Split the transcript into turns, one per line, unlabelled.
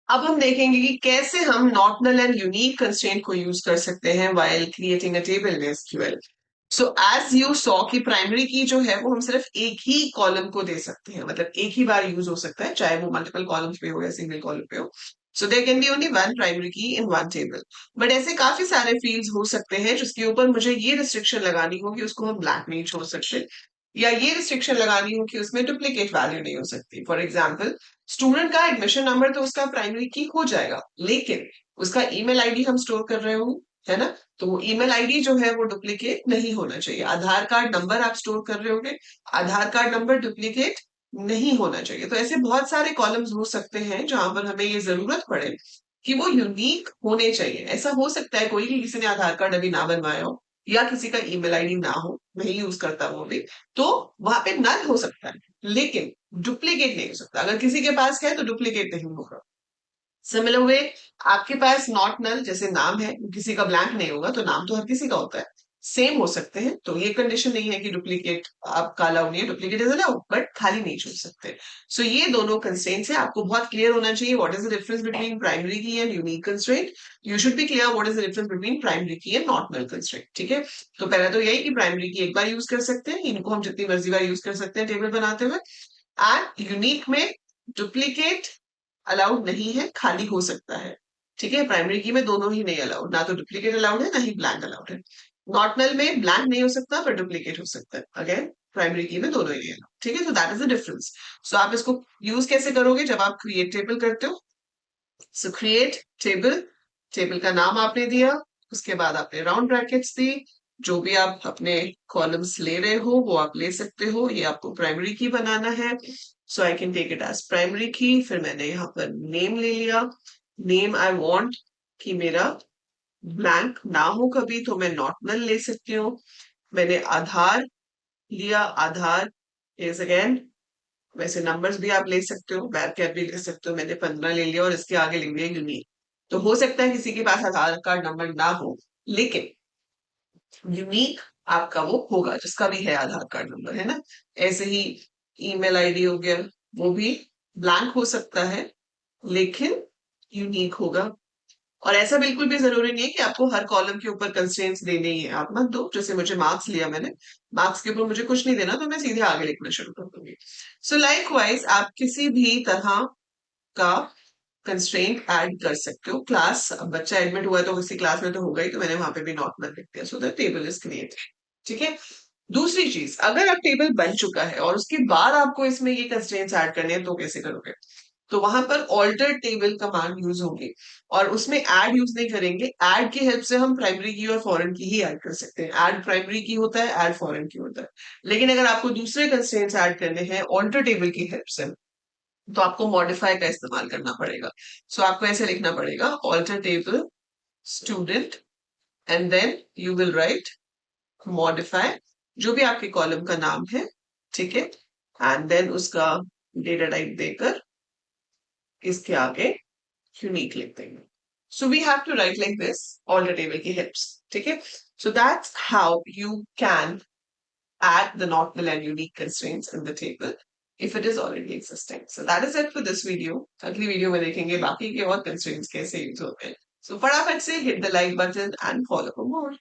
अब हम देखेंगे कि कैसे हम not null and unique constraint को यूज कर सकते हैं while creating a table in SQL. So as you saw कि प्राइमरी की जो है वो हम सिर्फ एक ही कॉलम को दे सकते हैं, मतलब एक ही बार यूज हो सकता है, चाहे वो मल्टीपल कॉलम्स पे हो या सिंगल कॉलम पे हो। So there can be only one primary key in one table. But ऐसे काफी सारे फील्ड्स हो सकते हैं जिसके ऊपर मुझे ये रिस्ट्रिक्शन लगानी हो कि उसको हम ब्लैंक नहीं छोड़ सकते, या ये रिस्ट्रिक्शन लगानी हो कि उसमें डुप्लीकेट वैल्यू नहीं हो सकती। फॉर एग्जाम्पल, स्टूडेंट का एडमिशन नंबर तो उसका प्राइमरी की हो जाएगा, लेकिन उसका ईमेल आईडी हम स्टोर कर रहे हो, है ना? तो वो ईमेल आईडी जो है वो डुप्लीकेट नहीं होना चाहिए। आधार कार्ड नंबर आप स्टोर कर रहे होगे, आधार कार्ड नंबर डुप्लीकेट नहीं होना चाहिए। तो ऐसे बहुत सारे कॉलम्स हो सकते हैं जहां पर हमें ये जरूरत पड़े कि वो यूनिक होने चाहिए। ऐसा हो सकता है कोई कि किसी ने आधार कार्ड अभी ना बनवाया हो, या किसी का ईमेल आईडी ना हो, नहीं यूज करता वो भी, तो वहां पे नल हो सकता है, लेकिन डुप्लीकेट नहीं हो सकता। अगर किसी के पास है तो डुप्लीकेट नहीं होगा। सिमिलर वे, आपके पास नॉट नल जैसे नाम है, किसी का ब्लैंक नहीं होगा, तो नाम तो हर किसी का होता है, सेम हो सकते हैं। तो ये कंडीशन नहीं है कि डुप्लीकेट आपका अलाउ नहीं है, डुप्लीकेट इज अलाउ, बट खाली नहीं छोड़ सकते। सो ये दोनों कंस्ट्रेंट्स है, आपको बहुत क्लियर होना चाहिए what is the difference between primary key and unique constraint. You should be clear what is the difference between primary key and not null constraint. ठीक है, तो पहले तो यही कि प्राइमरी की एक बार यूज कर सकते हैं, इनको हम जितनी मर्जी बार यूज कर सकते हैं टेबल बनाते हुए। एंड यूनिक में डुप्लीकेट अलाउड नहीं है, खाली हो सकता है। ठीक है, प्राइमरी की में दोनों ही नहीं अलाउड, ना तो डुप्लीकेट अलाउड है ना ही ब्लैंक अलाउड है। नॉट नल में ब्लैंक नहीं हो सकता पर डुप्लीकेट हो सकता है। अगेन प्राइमरी की में दोनों ही नहीं अलाउड। ठीक है, तो दैट इज द डिफरेंस। सो आप इसको यूज कैसे करोगे जब आप क्रिएट टेबल करते हो? सो क्रिएट टेबल, टेबल का नाम आपने दिया, उसके बाद आपने राउंड ब्रैकेट्स दी, जो भी आप अपने कॉलम्स ले रहे हो वो आप ले सकते हो। ये आपको प्राइमरी की बनाना है, so I can take it as primary key. फिर मैंने यहाँ पर नेम ले लिया, नेम आई वांट कि मेरा ब्लैंक ना हो कभी, तो मैं नॉट नल ले सकती हूँ। मैंने आधार लिया, आधार इज अगेन, वैसे नंबर्स भी आप ले सकते हो, बैर कैप भी ले सकते हो। मैंने 15 ले लिया और इसके आगे लिख दिया यूनिक। तो हो सकता है किसी के पास आधार कार्ड नंबर ना हो, लेकिन यूनिक आपका वो होगा जिसका भी है आधार कार्ड नंबर, है ना? ऐसे ही ईमेल आईडी हो गया, वो भी ब्लैंक हो सकता है, लेकिन यूनिक होगा। और ऐसा बिल्कुल भी जरूरी नहीं है कि आपको हर कॉलम के ऊपर कंस्ट्रेंट्स देने ही है, आप मत दो। जैसे मुझे मार्क्स लिया मैंने, मार्क्स के ऊपर मुझे कुछ नहीं देना, तो मैं सीधे आगे लिखना शुरू कर दूंगी। सो लाइकवाइज आप किसी भी तरह का कंस्ट्रेंट ऐड कर सकते हो। क्लास, बच्चा एडमिट हुआ है तो किसी क्लास में तो होगा ही, तो मैंने वहां पे भी नॉट नल लिख दिया, so the table is created. ठीक है, दूसरी चीज, अगर आप टेबल बन चुका है और उसके बाद आपको इसमें ये कंस्ट्रेंट्स ऐड करने हैं, तो कैसे करोगे? तो वहां पर ऑल्टर टेबल कमांड यूज होगी, और उसमें ऐड यूज नहीं करेंगे। ऐड की हेल्प से हम प्राइमरी की और फॉरेन की ही ऐड कर सकते हैं। ऐड प्राइमरी की होता है, ऐड फॉरेन की होता है। लेकिन अगर आपको दूसरे कंस्ट्रेंट्स ऐड करने हैं ऑल्टर टेबल की हेल्प से, तो आपको मॉडिफाई का इस्तेमाल करना पड़ेगा। सो आपको ऐसे लिखना पड़ेगा, alter table student, and then you will write modify, जो भी आपके कॉलम का नाम है, ठीक है, एंड देन उसका डेटा टाइप देकर इसके आगे यूनिक लिख देंगे। So we have to write like this, alter table की हेल्प्स। ठीक है, so that's how you can add the not null and unique constraints in the table if it is already existing. So that is it for this video. अगली video में देखेंगे बाकी के और constraints कैसे यूज होते हैं। So फटाफट से hit the like button and follow for more.